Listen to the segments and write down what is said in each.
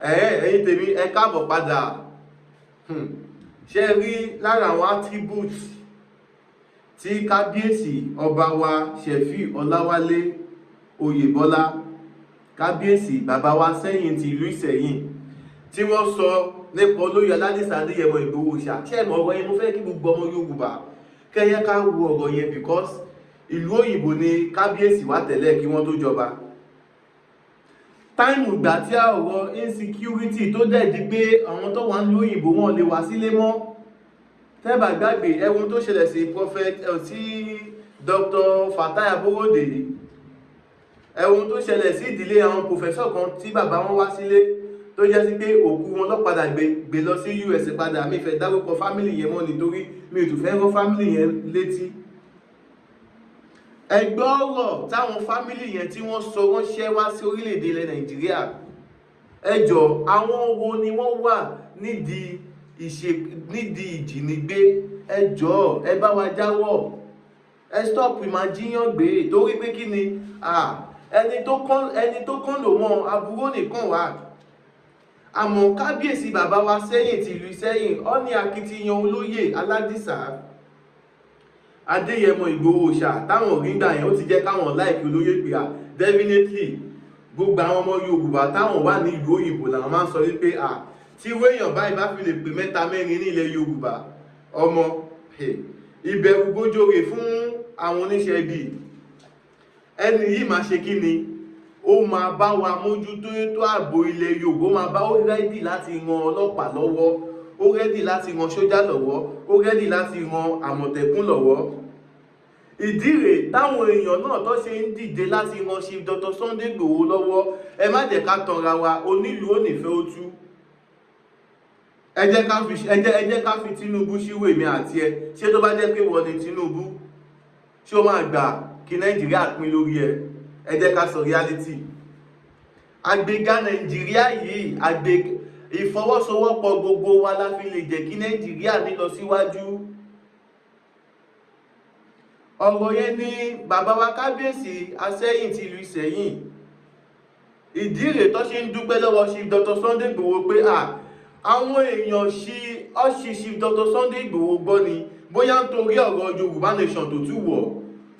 ẹ̀yin tèmi ẹ káàbọ̀ padà. Ṣé rí lára àwọn attributes tí kábíyèsí ọba wa Ṣẹ̀fí Ọláwálé Oyèbọ́lá, kábíyèsí bàbá wa sẹ́yìn ti ìlú Ìṣẹ̀yìn, tí wọ́n sọ nípa olóyè Aládìsá Adéyẹmọ Ìgbòho Òòṣà. Ṣé ẹ mọ̀ ọ̀rọ̀ yẹn? Mo fẹ́ kí gbogbo ọmọ Yorùbá kẹ́yẹ ká wo ọ̀rọ̀ yẹn because ìlú òyìnbó ni kábíyèsí wà tẹ́lẹ̀ kí wọ́n tó jọba. Táìmù ìgbà tí ọ̀rọ̀ insecurity tó dẹ̀ di pé àwọn tó wà ní òyìnbó wọn lè wá sílé mọ́. Tẹ́bà gbàgbé ẹ̀wọ̀n tó ṣẹlẹ̀ sí prophet sí Dr. Fatai Aborode, ẹ̀wọ̀n tó ṣẹlẹ̀ sí ìdílé àwọn professor kan tí bàbá wọn wá sílé tó jẹ́ sí pé òkú wọn ló padà gbé lọ sí US padà. Mi fẹ́ dárúkọ family yẹn mọ́ nítorí mi ò tún fẹ́ rán family yẹn létí. Ẹgbẹ́ ọ̀rọ̀ táwọn fámílì yẹn tí wọ́n sọ ránṣẹ́ wá sí orílẹ̀-èdè ilẹ̀ Nàìjíríà. Ẹ jọ̀ọ́, àwọn wo ni wọ́n wà nídìí ìjínigbé? Ẹ jọ̀ọ́, ẹ bá wa jáwọ́, ẹ stop ìmájíyàn gbé torí pé kí ni ẹni tó kán lò mọ́ aburú nìkan wà. Àmọ́ kábíyèsí bàbá wa sẹ́yìn ti ìlú Ìṣẹ̀yìn, ó ní akitiyan olóyè Aládìsá Adéyẹmọ Ìgbòho Òòṣà táwọn òrìǹgbà yẹn ó ti jẹ́ káwọn láìpẹ́ olóyè pé definitely gbogbo àwọn ọmọ Yorùbá táwọn wà ní ìlú òyìnbó làwọn máa ń sọ wípé tí irú èèyàn báyìí bá fi lè pè mẹ́ta mẹ́rin ní ilẹ̀ Yorùbá, ọmọ ìbẹ̀rù bójóre fún àwọn oníṣẹ́ ibi. Ẹni yìí máa ṣe kí ni? Ó máa bá wa mójútó ètò ààbò ilẹ̀ Yorùbá. Ó máa bá ó rẹ́dì láti ran ọlọ́pàá lọ́wọ́, ó rẹ́dì láti ran sójà lọ́wọ́, ó rẹ́dì láti ran àmọ̀tẹ́kùn lọ́wọ́. Ìdí rèé táwọn èèyàn náà tó ṣe ń dìde láti ran Chief Dr. Sunday Igboho lọ́wọ́. Ẹ má jẹ́ ká tanra wa, onílùú ò ní fẹ́ ó tú. Ẹ jẹ́ ká fi Tinubu síwò èmi àti ẹ. Ṣé tó bá jẹ́ pé wọ́n ní Tinubu, ṣé ó máa gbà kí Nàìjíríà pín lórí ẹ? Ẹ jẹ́ ká sọ reality. Àgbéga Nàìjíríà yìí, ìfọwọ́sowọ́pọ̀ gbogbo wa la fi lè jẹ́ kí Nàìjíríà ní lọ síwájú. Ọ̀rọ̀ yẹn ni bàbá wa kábíyèsí asẹ́yìn ti ìlú Ìṣẹ̀yìn. Ìdí rèé tó ṣe ń dúpẹ́ lọ́wọ́ Chief Dr. Sunday Igboho pé àwọn èèyàn Chief Dr. Sunday Igboho gbọ́ ni bóyá nítorí ọ̀rọ̀ Yorùbá nation tó tún wọ̀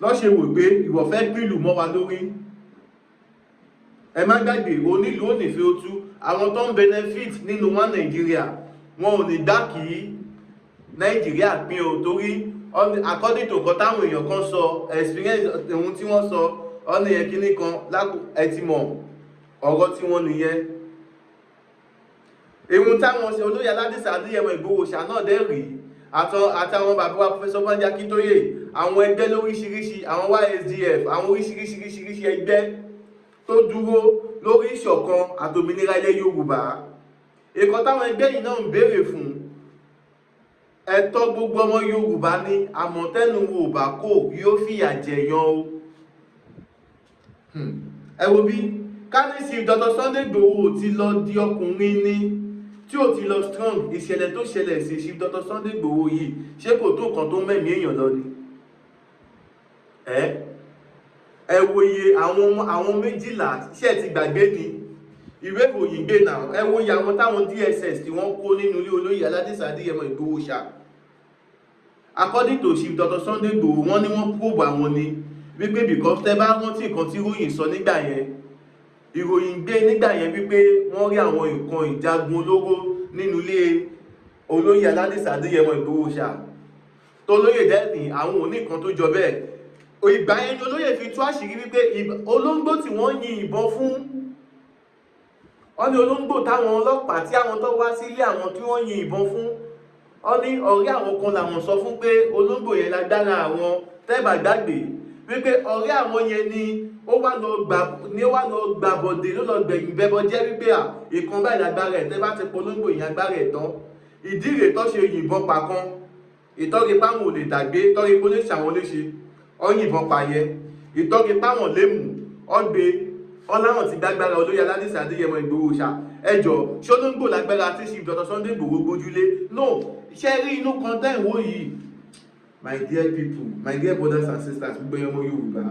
lọ́ṣẹ̀ wò pé ìwọ fẹ́ pìlù mọ́ wa lórí. Ẹ má gbàgbé, onílùú ò ní fi ó tú. Àwọn tó ń benefit nínú wa Nàìjíríà wọn ò ní gbà kí Nàìjíríà pín o, torí according to nǹkan táwọn èèyàn kan sọ, experience ohun tí wọ́n sọ, ọ́nà yẹn kíní kan ẹ ti mọ̀ ọ̀rọ̀ tí wọ́n nìyẹn. Ohun táwọn ṣe olóyè Aládìsá Adéyẹmọ Ìgbòho Òòṣà náà dẹ́ rí àtàwọn bàbá wa Professor Banji Akíntóyè, àwọn ẹgbẹ́ lóríṣiríṣi, àwọn YSDF, àwọn oríṣiríṣi ẹgbẹ́ tó dúró lórí ìṣọ̀kan àtòmìnira ilẹ̀ Yorùbá. Nǹkan táwọn ẹgbẹ́ yìí náà ń béèrè fún ẹ̀tọ́ gbogbo ọmọ Yorùbá ní, àmọ̀tẹ́nu wo bá kò yóò fìyà jẹyàn o. Ẹ wo bí kánísì Dr. Sunday Igboho ti lọ di ọkùnrin ní tí ò ti lọ strong. Ìṣẹ̀lẹ̀ tó ṣẹlẹ̀ sí Chief Dr. Sunday Igboho yìí ṣé kò tó nǹkan tó mẹ́mí èèyàn lọ ni? Ẹ wo iye àwọn 12 ṣé ẹ ti gbàgbé ni? Ìwé ìròyìn gbé náà. Ẹ wo iye àwọn táwọn DSS tí wọ́n kó nínú ilé olóyè Aládìsá Adéyẹmọ Ìgbòho Òòṣà. According to Chief Dr. Sunday Igboho, wọ́n ní wọ́n probe àwọn ni wípé because tẹ́ bá rántí nǹkan tí ìròyìn sọ nígbà yẹn, ìròyìn gbé nígbà yẹn wípé wọ́n rí àwọn nǹkan ìjagun olóró nínú ilé olóyè Aládìsá Adéyẹmọ Ìgbòho Òòṣà. Tó lóyè dẹ́ni àwọn oníkan tó jọ bẹ́ẹ̀. Ìgbà yẹn ni olóyè fi tú àṣírí wípé olóńgbò tí wọ́n yin ìbọn fún, wọ́n ní olóńgbò táwọn ọlọ́pàá tí àwọn tó wá sílé àwọn tí wọ́n yin ìbọn fún, wọ́n ní ọ̀rẹ́ àwọn kan làwọn sọ fún pé olóńgbò yẹn lágbára àwọn. Tẹ́bà gbàgbé wípé ọ̀rẹ́ àwọn yẹn ni ó wá lọ gbàbọ̀dé ló lọ gbẹ̀yìn bẹ́bọ jẹ́ wípé ìkan báyìí lágbára ẹ̀. Tẹ́ bá ti polóńgbò yẹn agbára ẹ̀ tán, ìdí rèé tó ṣe yìnbọn pa kan. Ìtọ́rí páwọn ò lè dàgbé, tọ́rí pólíṣì àwọn léṣe ọyìnbọn pa yẹn. Ìtọ́rí páwọn lè mú ọgbẹ́ ọláwọn ti gbágbára olóyè Aládìsá Adéyẹmọ Ìgbòho Òòṣà. Ẹ jọ̀ọ́, ṣólóńgbò lágbára tí Chief Dr. Sunday Igboho gbójúlé? No, ṣe rí inú kan tẹ́ ìwó yìí. My dear people, my dear brothers and sisters, gbogbo ẹ̀yin ọmọ Yorùbá,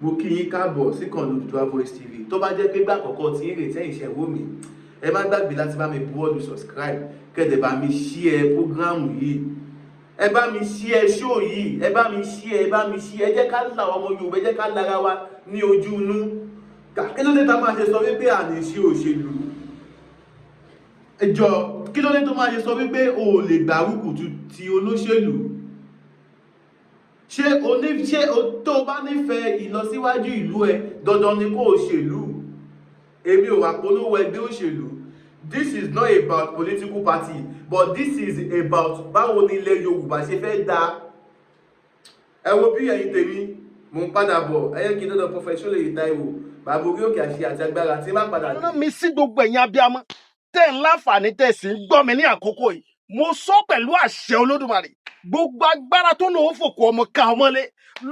mo kí yín káàbọ̀ sí ìkànnì Odùduwà Voice TV. Tó bá jẹ́ pé gbà àkọ́kọ́ tí ń rètí ẹ̀yin ṣe wò mí, ẹ má gbàgbé láti bá mi buwọ́lù subscribe kẹ́dẹ̀ bá mi share program yìí, ẹ bá mi share show yìí, ẹ bá mi share, ẹ jẹ́ ká là ọmọ Yorùbá, ẹ jẹ́ ká lára wa ní ojú inú. Kí ló dé tá máa ṣe sọ wípé à ní ṣe òṣèlú? Ẹjọ́ kí ló dé tó máa ṣe sọ wípé o ò lè gbárùkù ti olóṣèlú? ṣé tó bá nífẹ̀ẹ́ ìlọsíwájú ìlú ẹ dandan ni kó o ṣèlú? Èmi ò wà polówó ẹgbẹ́ òṣèlú. This is not about political party, but this is about báwo ni ilẹ̀ Yorùbá ṣe fẹ́ dá. Ẹ wo bí ẹ̀yin tèmi, mo ń padà bọ̀, ẹ yẹ kí n dọ́dọ̀ Prophet Ṣóyèyí Táíwò, bàbá orí òkè àṣẹ àti agbára tí má padà dé. Rán mi sí gbogbo ẹ̀yin abiyamọ tẹ́ ń láǹfààní tẹ́ sì ń gbọ́ mi ní àkókò yìí. Mo sọ pẹ̀lú àṣẹ Olódùmarè, gbogbo agbára tó lòun fòkò ọmọ ká ọmọlé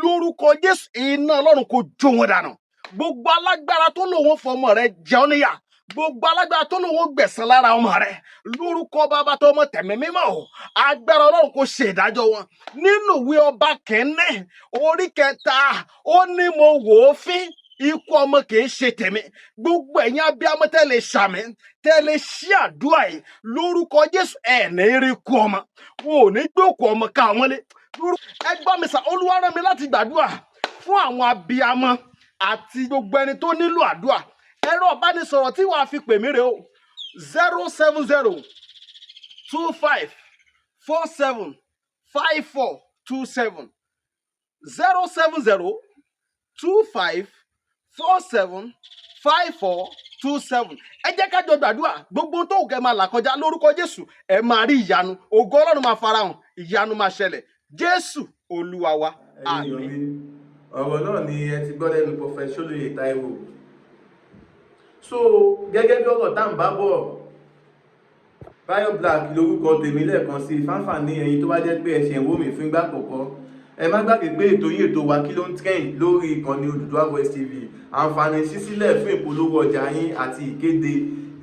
lórúkọ Jésù, iná Ọlọ́run kò jó wọn dànù. Gbogbo alágbára tó lòun fọmọ rẹ jẹun níyà, gbogbo alágbára tó lòun gbẹ̀san lára ọmọ rẹ lórúkọ Bàbá tó mọ tẹ̀mí mímọ́ o, agbára Ọlọ́run kò ṣe ìdájọ́ wọn. Nínú ìwé Ọba kẹ́nẹ́ orí 3 ó ní mo wò ó fín, ikú ọmọ kì í ṣe tèmi. Gbogbo ẹ̀yin abiyamọ tẹ́lẹ̀ ṣàmì tẹ́lẹ̀ ṣí àdúrà yìí lórúkọ Jésù, ẹ̀ ní rí ikú ọmọ, wọn ò ní gbé òkú ọmọ ká wọn lé. Ẹ gbọ́ mi sà, Olúwa rán mi láti gbàdúrà fún àwọn abiyamọ àti gbogbo ẹni tó nílò àdúrà. Ẹ̀rọ ìbánisọ̀rọ̀ tí wàá fi pè mí rè o 070 25 47 5427 070 25 47 5427. Ẹ jẹ́ ká jọ gbàdúrà, gbogbo tó kẹ́ máa là kọjá lórúkọ Jésù, ẹ máa rí ìyanu, ògo Ọlọ́run máa farahàn, ìyanu máa ṣẹlẹ̀. Jésù Olúwa wa, àmín. Ọ̀rọ̀ náà ni ẹ ti gbọ́ lẹ́nu Prophet Ṣóyèyí Táíwò. So gẹ́gẹ́ bí ọ̀rọ̀ tá à ń bá bọ̀, Bayo Black lórúkọ tèmi lẹ́ẹ̀kan sí fáǹfààní ẹ̀yin tó bá jẹ́ pé ẹ̀ṣẹ̀ ń wò mí fún ìgbà àkọ́kọ́. Ẹ má gbàgbé pé ètò yìí ètò wa kí ló ń trend lórí ìkànnì Odùduwà Voice TV. Àǹfààní ṣí sílẹ̀ fún ìpolówó ọjà yín àti ìkéde.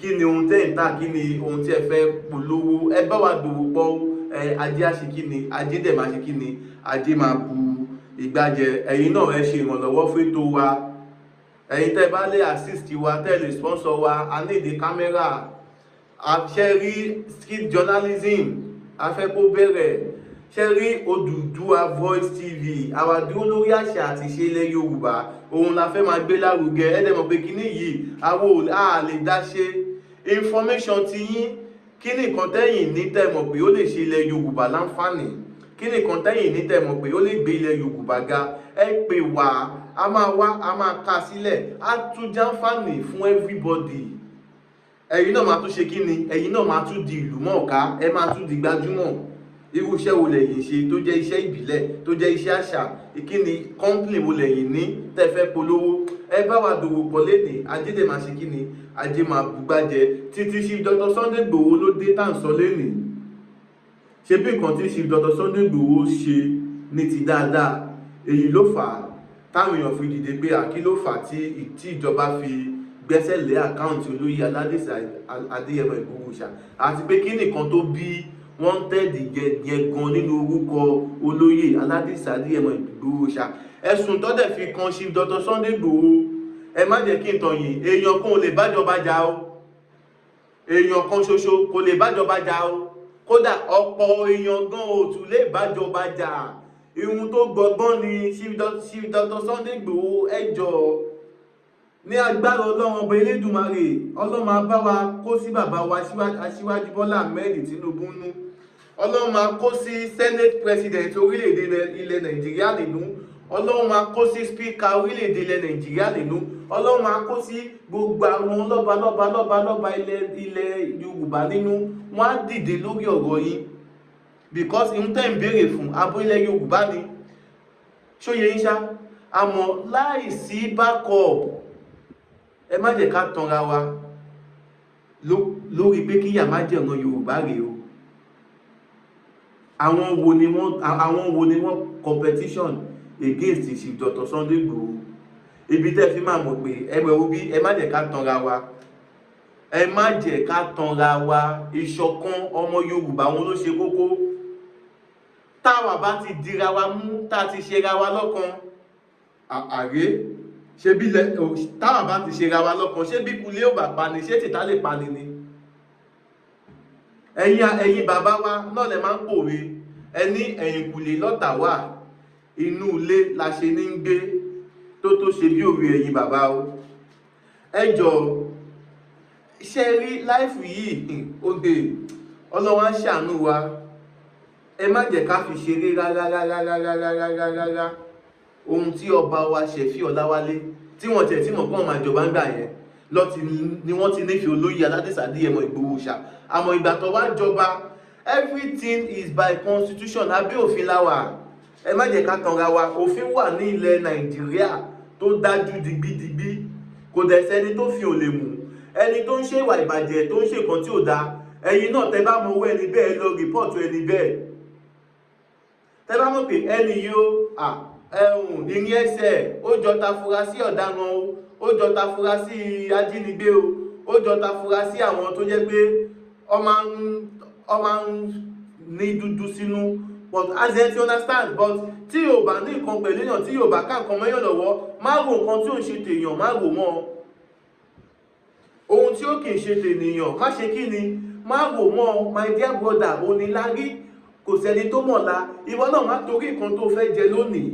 Kí ni ohun tẹ́ ń tà, kí ni ohun tí ẹ fẹ́ polówó, ẹ bá wa dòwò pọ̀, ajé á ṣe kí ni, ajé dẹ̀ máa ṣe kí ni, ajé máa bu ìgbàjẹ. Ẹ̀yin náà ẹ ṣe ìrànlọ́wọ́ fún ètò wa. Ẹ̀yin tẹ́ bá lè assist wa, tẹ́ lè sponsor wa, a ní ìdí kámẹ́rà, ṣe rí street journalism, a fẹ́ kó bẹ̀rẹ̀, ṣe rí Odùduwà Voice TV, àwa dúró lórí àṣà àti ìṣe ilẹ̀ Yorùbá, òun la fẹ́ máa gbé lárugẹ. Ẹ dẹ̀ mọ̀ pé kíní yìí àwọn a lè dá ṣe. Information ti yín, kí ni nǹkan tẹ́yìn ní tẹ́ mọ̀ pé ó lè ṣe ilẹ̀ Yorùbá láǹfààní, kí ni nǹkan tẹ́yìn ní tẹ́ mọ̀ pé ó lè gbé ilẹ̀ Yorùbá ga, ẹ pè wá, a máa ká sílẹ̀, á tún jàǹfààní fún everybody. Ẹ̀yin náà máa tún ṣe kí ni, ẹ̀yin náà máa tún di ìlú mọ̀ọ́ká, ẹ máa tún di gbajúmọ̀. Irú iṣẹ́ wo lẹ̀yin ṣe tó jẹ́ iṣẹ́ ìbílẹ̀, tó jẹ́ iṣẹ́ àṣà, kí ni company wo lẹ̀yin ní tẹ́ fẹ́ polówó? Ẹ bá wa dòwò pọ̀ lénìí, ajé dẹ̀ máa ṣe kí ni, ajé máa bùgbàjẹ́. Títí Chief Dr. Sunday Igboho ló dé tá à ń sọ lénìí. Ṣé bí nǹkan tí Chief Dr. Sunday Igboho ṣe ní ti dáadáa, èyí ló fà á táwọn èèyàn fi dìde pé àkí ló fà á tí ìjọba fi gbẹ́sẹ̀ lé àkáǹtì olóyè Aládìsá Adéyẹmọ Ìgbòho Òòṣà, àti pé kí nìkan tó bí wanted yẹn gan nínú orúkọ olóyè Aládìsá Adéyẹmọ Ìgbòho Òòṣà. Ẹ̀sùn tó dẹ̀ fi kan Chief Dr. Sunday Igboho, ẹ má jẹ́ kí n tàn yín, èèyàn kan ò lè bájọba jà o, èèyàn kan ṣoṣo kò lè bájọba jà o, kódà ọ̀pọ̀ èèyàn gan ò tún lè bájọba jà. Ihun tó gbọgbọ́n ni Chief Dr. Sunday Igboho. Ẹ jọ̀ọ́, ní agbára Ọlọ́run ọba Elédùmarè, Ọlọ́run máa bá wa kó sí bàbá wa Aṣíwájú Bọ́lá Ahmed Tinubu nú, Ọlọ́run máa kó sí Senate President orílẹ̀-èdè ilẹ̀ Nàìjíríà nínú, Ọlọ́run máa kó sí Speaker orílẹ̀-èdè ilẹ̀ Nàìjíríà nínú, Ọlọ́run máa kó sí gbogbo àwọn lọ́balọ́ba ilẹ̀ Yorùbá nínú. Wọ́n á dìde lórí ọ̀rọ̀ yìí because ihun tẹ́ ń béèrè fún abo ilẹ̀ Yorùbá ni. Ṣóyè yín ṣá, àmọ́ láìsí backup, ẹ má jẹ́ ká tanra wa lórí pé kíyà má jẹ́ ọ̀nà Yorùbá rèé o. Àwọn wo ni wọ́n competition against Chief Dr. Sunday Igboho? Ibi tẹ́ fi máa mọ̀ pé ẹ má jẹ́ ká tanra wa, ẹ má jẹ́ ká tanra wa. Ìṣọ̀kan ọmọ Yorùbá wọn ló ṣe kókó. Táwa bá ti dira wa mú, tá ti ṣera wa lọ́kan, ṣe bí táwa bá ti ṣera wa lọ́kan, ṣé bí kulé ò bá pani, ṣé tìta lè pani ni? ẹ̀yin bàbá wa náà lẹ máa ń pòwe ẹni ẹ̀yìnkùlé lọ́tà wà inú ilé la ṣe ní ń gbé tó ṣe bí òwe ẹ̀yin bàbá o. ẹ jọ̀ọ́ ṣe rí láìfù yìí òde ọlọ́wọ́ ń ṣàánú wa, ẹ má jẹ́ ká fi ṣeré rárá. ohun tí ọba wa Ṣẹ̀fí Ọláwálé tí wọ́n tẹ̀ tí mọ̀ pọ́n máa jọba ń gbà yẹn ni wọ́n ti nífẹ̀ẹ́ olóyè Aládé Adéyẹmọ Ìgbòho Òòṣà. àmọ́ ìgbà tó wá jọba everything is by constitution, abẹ́ òfin láwà. ẹ má jẹ́ ká tanra wa, òfin wà ní ilẹ̀ Nàìjíríà tó dájú digbídigbí, kò dẹ̀ sẹ́ni tó fi ò lè mú. ẹni tó ń ṣe ìwà ìbàjẹ́ tó ń ṣe nǹkan tí ò dáa, ẹ̀yin náà tẹ́ bá mọ owó ẹni bẹ́ẹ̀ lọ rìpọ́ọ̀tù ẹni bẹ́ẹ̀. tẹ́ bá mọ̀ pé ẹni yóò ìrìn ẹsẹ̀ ó jọ ta fura sí ọ̀daràn o, ó jọ ta fura sí ajínigbé o, ó jọ ta fura sí àwọn tó jẹ́ pé ọ máa ń ní dúdú sínú, but as you understand, but tí yóò bá ní nǹkan pẹ̀lú èèyàn, tí yóò bá ká nǹkan mọ́yàn lọ́wọ́, má rò nǹkan tí ò ń ṣe tèèyàn, má rò mọ́ ohun tí ó kì í ṣe tènìyàn, má ṣe kí ni, má rò mọ́. My dear brother, onílárí kò sẹ́ni tó mọ̀la. ìwọ náà má torí nǹkan tó fẹ́ jẹ lónìí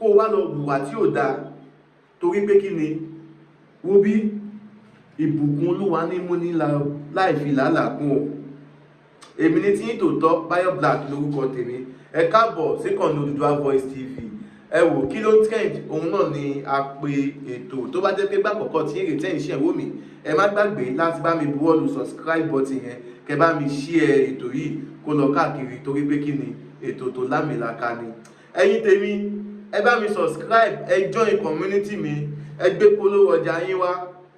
kó wá lọ hùwà tí ò dáa, torí pé kí ni, wo bí ìbùkún Olúwa ní mú ní láì fi làálàá kún o. èmi ní tí yín tòótọ́ Bayo Black lórúkọ tèmi. ẹ káàbọ̀ síkànnì Odùduwà Voice TV. ẹ wò kí ló trend, òun náà ni a pe ètò. tó bá jẹ́ pé gbàkọ́kọ́ tí èrè tẹ́ ìṣẹ́ ìwò mi, ẹ má gbàgbé láti bá mi buwọ́lù subscribe button yẹn, kẹ bá mi share ètò yìí kó lọ káàkiri, torí pé kí ni, ètò tó lámìlaka ni. ẹ̀yin tèmi, ẹ bá mi subscribe, ẹ join community mi, ẹ gbé polówó ọjà yín wá,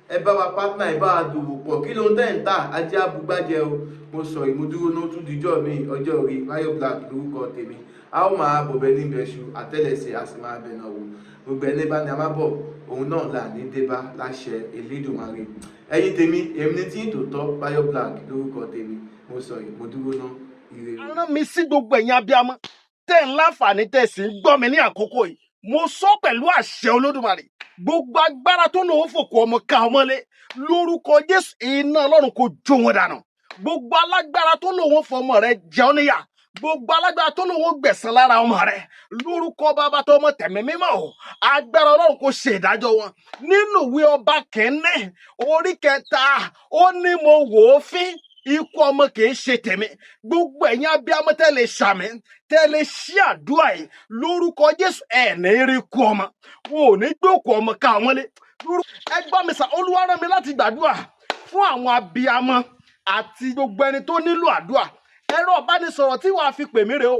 ẹ bá wa partner, ẹ bá wa dòwò pọ̀. kí ló ń tẹ̀ ń tà, ajé abúgbájẹ o. mo sọ ìmúdúró náà tún dijọ́ mi ọjọ́ orí. Bayo Black lórúkọ tèmi. a ó máa bọ̀bẹ̀ ní ìbẹ̀ṣù àtẹ́lẹsẹ̀, a sì máa bẹ̀ náà wò. gbogbo ẹni bá ní a máa bọ̀, òun náà là ní débá láṣẹ Elédùmarè. ẹ̀yin tèmi, èmi ní tí ń tòótọ́ Bayo Black lórúkọ tèmi. mo sọ ìmúdúró náà ire. rán mi sí gbogbo ẹ̀yin abiyamọ tẹ́ ń láǹfààní tẹ́ sì ń gbọ́ mi ní àkókò yìí. mo sọ pẹ̀lú àṣẹ Olódùmarè, gbogbo agbára tó lòun fòkù ọmọ ká ọmọlé lórúkọ Jésù, iná Ọlọ́run kò jó wọn dànù. gbogbo alágbára tó lòun fọmọ rẹ jẹun níyà, gbogbo alágbára tó lòun gbẹ̀san lára ọmọ rẹ, lórúkọ Bàbá tó Ọmọ tẹ̀mí mímọ́ o, agbára Ọlọ́run kò ṣe ìdájọ́ wọn. nínú ìwé Ọba kẹ́ni orí 3 ó ní mo wò ó fín, ikú ọmọ kì í ṣe tèmi. gbogbo ẹ̀yin abiyamọ tẹ́ lè ṣàmì, tẹ́ lè ṣí àdúrà yìí lórúkọ Jésù, ẹ̀ ní rí ikú ọmọ, wọn ò ní gbé òkú ọmọ ká wọn lé. ẹ gbọ́ mi sà, Olúwa rán mi láti gbàdúrà fún àwọn abiyamọ àti gbogbo ẹni tó nílò àdúrà. ẹ̀rọ ìbánisọ̀rọ̀ tí wàá fi pè mí rè o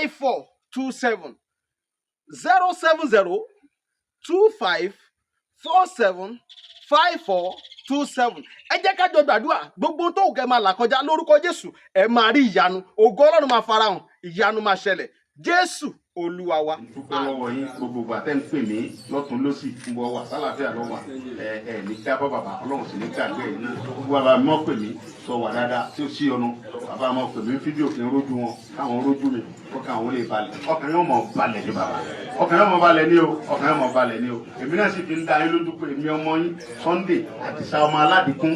07025475427 07025475427. ẹ jẹ́ ká jọ gbàdúrà. gbogbo tó kẹ́ máa là kọjá lórúkọ Jésù, ẹ máa rí ìyanu, ògo Ọlọ́run máa farahàn, ìyanu máa ṣẹlẹ̀. Jésù Olúwa wa. dúpẹ́ lọ́wọ́ yín gbogbo ìgbà tẹ́ ń pè mí lọ́tún lọ́sì ń bọ̀ wá sálàáfíà lọ́wọ́ ní kábọ̀ bàbá Ọlọ́run sì ní gbàgbé yìí náà. gbogbo bàbá mọ́ pè mí sọ wà dáadáa tí ó sí ọ̀nà, bàbá mọ́ pè mí fídíò kí n rójú wọn, káwọn rójú mi kọ́kàn àwọn lè balẹ̀. ọkàn yóò mọ̀ balẹ̀ ní bàbá, ọkàn yóò mọ̀ balẹ̀ ní o, ọkàn yóò mọ̀ balẹ̀ ní o. èmi náà sì fi ń dá yín lójú pé èmi ọmọ yín Sunday Àdìsá ọmọ Aládìkún,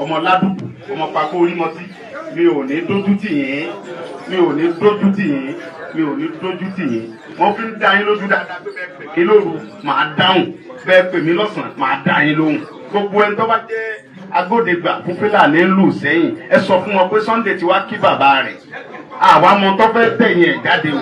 ọmọ ládùúgbò, ọmọ pàkó orímọtí, mi ò ní dójú tì yín, mi ò ní dójú tì yín, mi ò ní dójú tì yín. wọ́n fi ń dá yín lójú dáadáa pé bẹ́ẹ̀ pè mí lóru màá dáhùn, bẹ́ẹ̀ pè mí lọ́sàn-án màá dá yín lóhùn. gbogbo ẹni tó bá jẹ́ agbódegbà fún Fúlàní lù sẹ́yìn, ẹ sọ fún wọn pé Sunday ti wá kí bàbá rẹ̀, àwa mọ tó fẹ́ tẹ̀yìn ẹ̀ jáde o.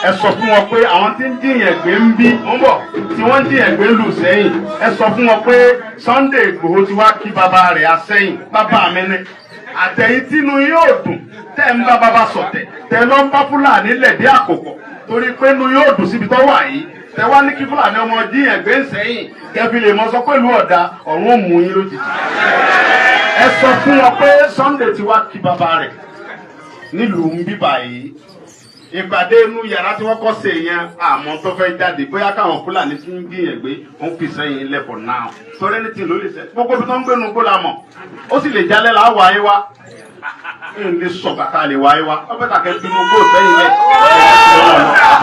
ẹ sọ fún wọn pé àwọn tí ń jiyàn gbé ń bí ń bọ̀, tí wọ́n ń jiyàn gbé lù sẹ́yìn, ẹ sọ fún wọn pé Sunday Ìgbòho ti wá kí bàbá rẹ̀ asẹ́yìn, bàbá mi ní. àtẹ̀yìn tínú yóò dùn tẹ́ ń bá bàbá sọ̀tẹ̀, tẹ́ lọ ń bá Fúlàní lẹ̀dí àkókò, torí pé inú yóò dùn síbi tó wà yìí. tẹ́ wá ní kí Fúlàní ọmọ jíyàn gbé ń sẹ́yìn, kẹfì lè mọ sọ pé ìlú ọ̀dà ọ̀run ò mú yín lójijì. ẹ sọ fún wọn pé Sunday ti wá kí bàbá rẹ̀ nílùú ń bíbà yìí. ìpàdé inú yàrá tí wọ́n kọ́ sí yẹn àmọ́ tó fẹ́ jáde, bóyá káwọn Fúlàní tí ń gbìyànjú gbé wọ́n fi sẹ́yìn lẹ́fọ̀ náà, torí ẹni tí ló lè sẹ́ gbogbo bí wọ́n ń gbénu gbó la mọ̀, ó sì lè jálẹ̀ là á wà áyé wa, ń lè sọ bàtà lè wà áyé wa, wọ́n fẹ́ tàkẹ́ bínú gbó sẹ́yìn lẹ̀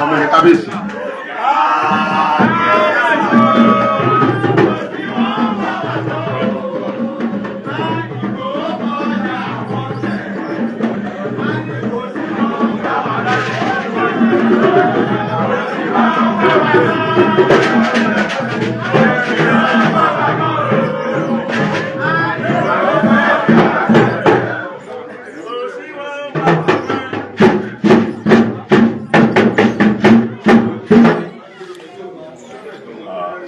ọmọ mi kábíyèsí.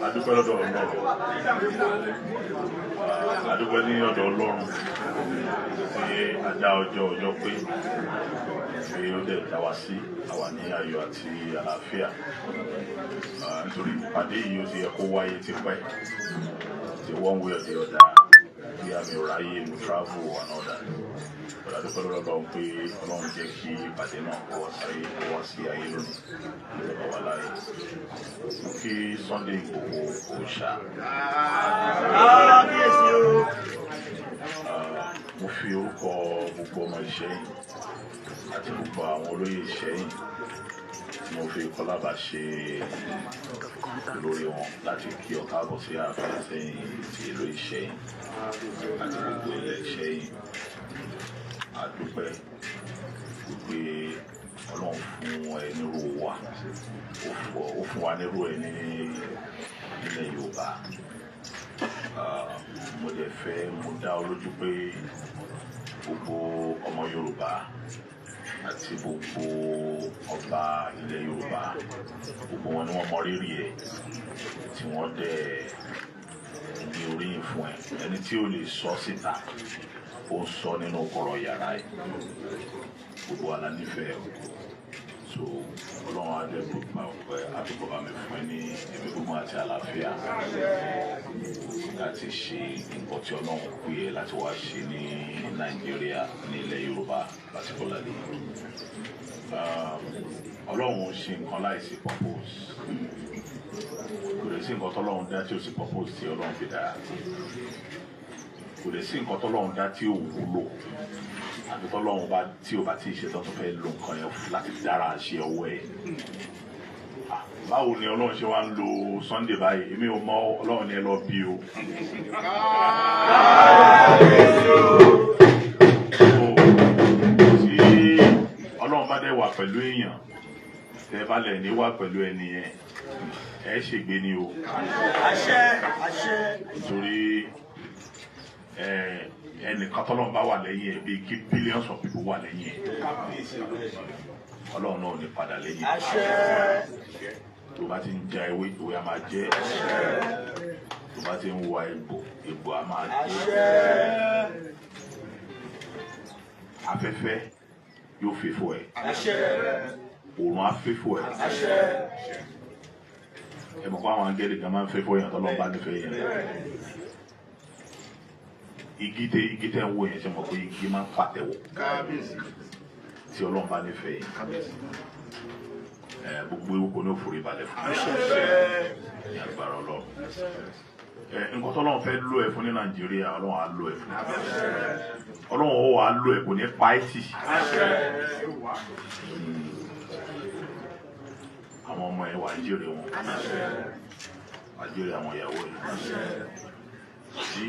adúpẹ́ lọ́dọ̀ Ọlọ́run adúpẹ́ ní ọ̀dọ̀ Ọlọ́run tí ajá ọjọ́ pé tí ó dẹ̀ dá wa sí àwa ní ayọ̀ àti àlàáfíà nítorí ìpàdé yìí ó ti yẹ kó wáyé tipẹ́ the one way or the other bí àmì òráyè mo travel and all that adúpẹ́ lọ́dọ̀ Ọlọ́run pé Ọlọ́run jẹ́ kí ìpàdé náà kó wá sí ayé lónìí ìjọba wà láàyè kí Sunday Igboho Òòṣà mo fi orúkọ gbogbo ọmọ Ìṣẹ́yìn àti gbogbo àwọn olóyè Ìṣẹ́yìn mo fi kọlábà ṣe olórí wọn láti kí ọ káàbọ̀ sí ààfin Ìṣẹ́yìn ti ìlú Ìṣẹ́yìn àti gbogbo ilẹ̀ Ìṣẹ́yìn àdúpẹ́ wípé Ọlọ́run fún ẹ nírú wa ó fún wa nírú ẹ ní ilẹ̀ Yorùbá mo dẹ̀ fẹ́ mo dá ọ lójú pé gbogbo ọmọ Yorùbá àti gbogbo ọba ilẹ̀ Yorùbá gbogbo wọn ni wọ́n mọ rírì ẹ tí wọ́n dẹ̀ ní oríyìn fún ẹ ẹni tí ó lè sọ síta ó ń sọ nínú kọ̀rọ̀ yàrá ẹ gbogbo ala nífẹ̀ẹ́ so Ọlọ́run adébùgbà ọpẹ́ àdúgbò bá mi fún ẹ ní ẹ̀mí gbogbo àti àlàáfíà láti ṣe nǹkan tí Ọlọ́run pè é láti wá ṣe ní Nàìjíríà ní ilẹ̀ Yorùbá particularly Ọlọ́run ṣe nǹkan láìsí purpose kò lè sí nǹkan tọ́lọ́run dá tí ó sì purpose tí Ọlọ́run fi dá kò lè sí nǹkan tọ́lọ́run dá tí ò wúlò àti tọ́lọ́run bá tí ò bá tí ì ṣe tó fẹ́ lo nǹkan yẹn láti dára ṣe ọwọ́ ẹ̀ báwo ni Ọlọ́run ṣe wá ń lo Sunday báyìí èmi ò mọ Ọlọ́run ni ẹ lọ bí o tí Ọlọ́run bá dẹ̀ wà pẹ̀lú èèyàn tẹ́ bá lẹ̀ ní wà pẹ̀lú ẹni yẹn ẹ ṣègbé ni o nítorí ẹnìkan tọ́lọ́run bá wà lẹ́yìn ẹ̀ bíi kí billions of people wà lẹ́yìn ẹ̀ Ọlọ́run náà ní padà lẹ́yìn tó bá ti ń ja ewé ìwé a máa jẹ tó bá ti ń wa egbò a máa jẹ afẹ́fẹ́ yóò fẹ́fọ́ ẹ̀ òòrùn á fẹ́fọ́ ẹ̀ ẹ mọ̀ kó àwọn angẹ́lì kan máa ń fẹ́fọ́ yẹn tọ́lọ́run bá nífẹ̀ẹ́ yẹn igi tẹ ń wo yẹn ṣe mọ̀ pé igi máa ń pàtẹ́wọ̀ tí Ọlọ́run bá nífẹ̀ẹ́ yẹn gbogbo ewúko ní òfòrí balẹ̀ fún ní agbára Ọlọ́run nǹkan tó Ọlọ́run fẹ́ lò ẹ̀ fún ní Nàìjíríà Ọlọ́run á lò ẹ̀ fún Ọlọ́run ó wà á lò ẹ̀ kò ní pa ẹ́ tì àwọn ọmọ ẹ̀ wà á jèrè wọn wà á jèrè àwọn ìyàwó ẹ̀ tí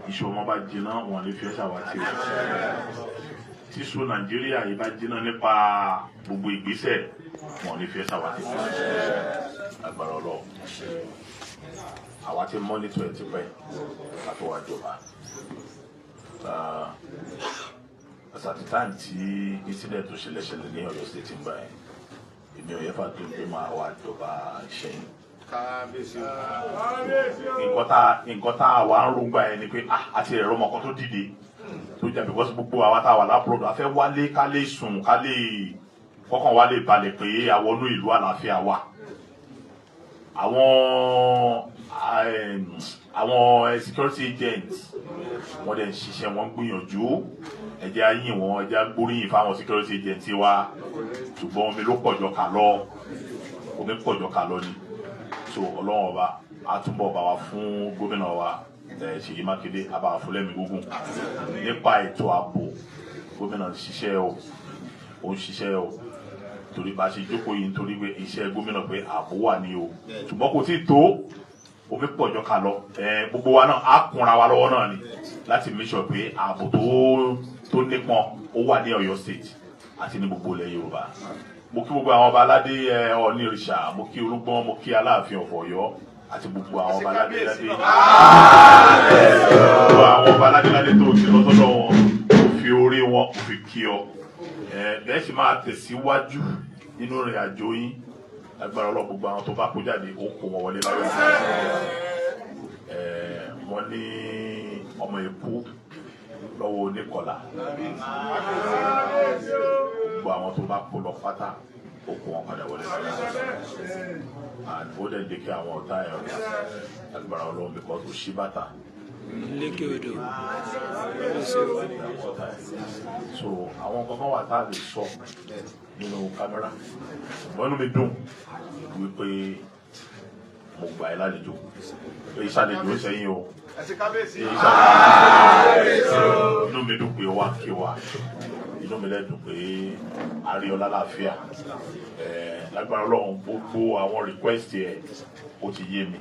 iṣu ọmọ bá jiná wọn lè fi ẹ́ ṣàwátì rẹ̀ tí iṣu Nàìjíríà yìí bá jiná nípa gbogbo ìgbésẹ̀ wọn lè fi ẹ́ ṣàwátì rẹ̀ agbára Ọlọ́run àwa ti mọ́nítọ̀ ẹ̀ tipẹ́ láti wá jọba àti táìm tí incident tó ṣẹlẹ̀ ní Ọ̀yọ́ state ń bá ẹ̀ èmi ò yẹ fà tó ń gbé máa wá jọba Ìṣẹ́yìn nǹkan tá a wà ń rúgbà ẹ ni pé àti ẹ̀rọ ọmọkan tó dìde tó jà bíkọ́sí gbogbo àwa tá a wà lápúrọ̀dù afẹ́ wálé ká lè sùn ká lè kọ́kàn wá lè balẹ̀ pé àwọnú ìlú àlàáfíà wà àwọn security agents wọ́n dẹ̀ ń ṣiṣẹ́ wọn gbìyànjú ẹ̀jẹ̀ ayín wọn ẹ̀jẹ̀ gbóríyìn fáwọn security agents wa ṣùgbọ́n omi ló pọ̀jọ kà lọ ni so Ọlọ́run ọba àtúbọ̀ bá wa fún gómìnà wa Ṣèyí Mákindé àbá fúlẹ́mì gúngùn nípa ètò ààbò gómìnà ṣiṣẹ́ ó ń ṣiṣẹ́ o torí bá ṣe jókòó yìí nítorí pé iṣẹ́ gómìnà pé ààbò wà ní o ṣùgbọ́n kò tí ì tó omi pọ̀jọ́ ká lọ gbogbo wa náà á kúnra wa lọ́wọ́ náà ni láti make sure pé ààbò tó nípọn ó wà ní Ọ̀yọ́ state àti ní gbogbo ilẹ̀ Yorùbá mo kí gbogbo àwọn ọba aládé Ọọ̀ni ìrìṣà mo kí Olúgbọ́n mo kí Aláàfin of Ọ̀yọ́ àti gbogbo àwọn ọba aládé ládé gbogbo àwọn ọba aládé ládé tó ti lọ sọ́dọ̀ wọn kò fi orí wọn kò fi kí ọ bẹ́ẹ̀ sì máa tẹ̀síwájú nínú ìrìn àjò yín Agbára Ọlọ́run gbogbo àwọn tó bá kó jáde ó kó wọn wọlé láyọ̀. Wọ́n ní ọmọ èkó lọ́wọ́ oníkọlà. Gbogbo àwọn tó bá kó lọ pátá ó kó wọn padà wọlé láyọ̀. Ó dẹ̀ jẹ́ kí àwọn ọ̀tá ẹ̀ ọ̀gá agbára Ọlọ́run because ó ṣí bàtà. So àwọn kankan wà tá a lè sọ nínú kámẹ́rà ṣùgbọ́n inú mi dùn wípé mo gbà ẹ́ lálejò ìṣàlejò sẹ́yìn o inú mi dùn pé ó wá kí wa inú mi lẹ́dùn pé a rí ọ lálàáfíà lágbára Ọlọ́run gbogbo àwọn request ẹ̀ ó ti yé mi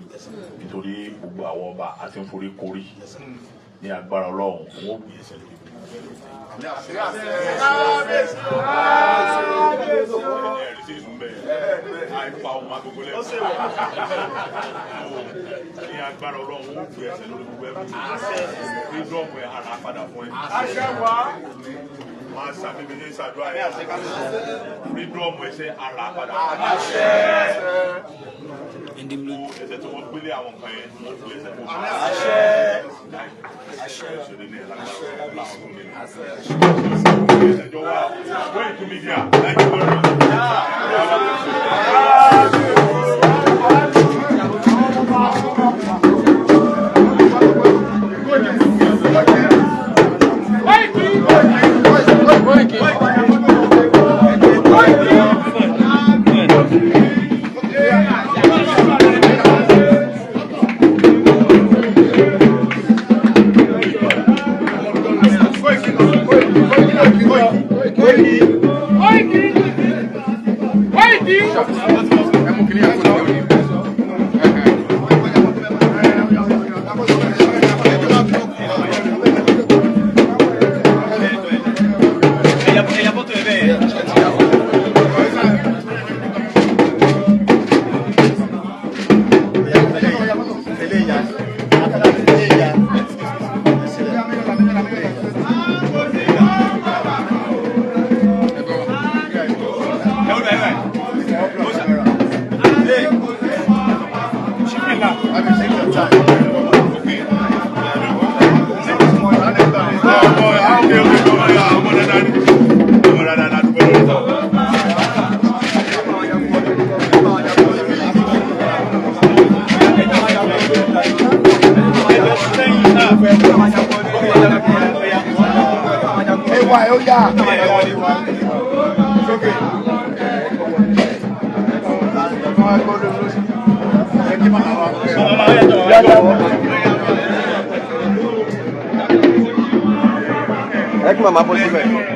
nítorí gbogbo àwọn ọba àti ń forí korí ní agbára Ọlọ́run wọ́n gbé ẹsẹ̀ lórí àìpa ọmọ agogo lẹ́nu ní agbára Ọlọ́run ó gbé ẹsẹ̀ lórí gbogbo ẹ̀mí freedom ẹ̀ ara padà fún ẹ máa sàmìmì ní ìsàdúrà ẹ̀ freedom ẹsẹ̀ ara padà fún ẹ ẹsẹ̀ tí wọ́n gbélé àwọn nǹkan yẹn wọ́n gbé ẹsẹ̀ fún ẹ ṣẹlẹ̀ ní ẹ̀lágbára láwọn tó nílẹ̀ ẹ̀jọ̀ wa wọ́n ètò mídíà láìpẹ́ wọ́n rẹ̀ Ecco mamma possibile.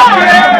Hey!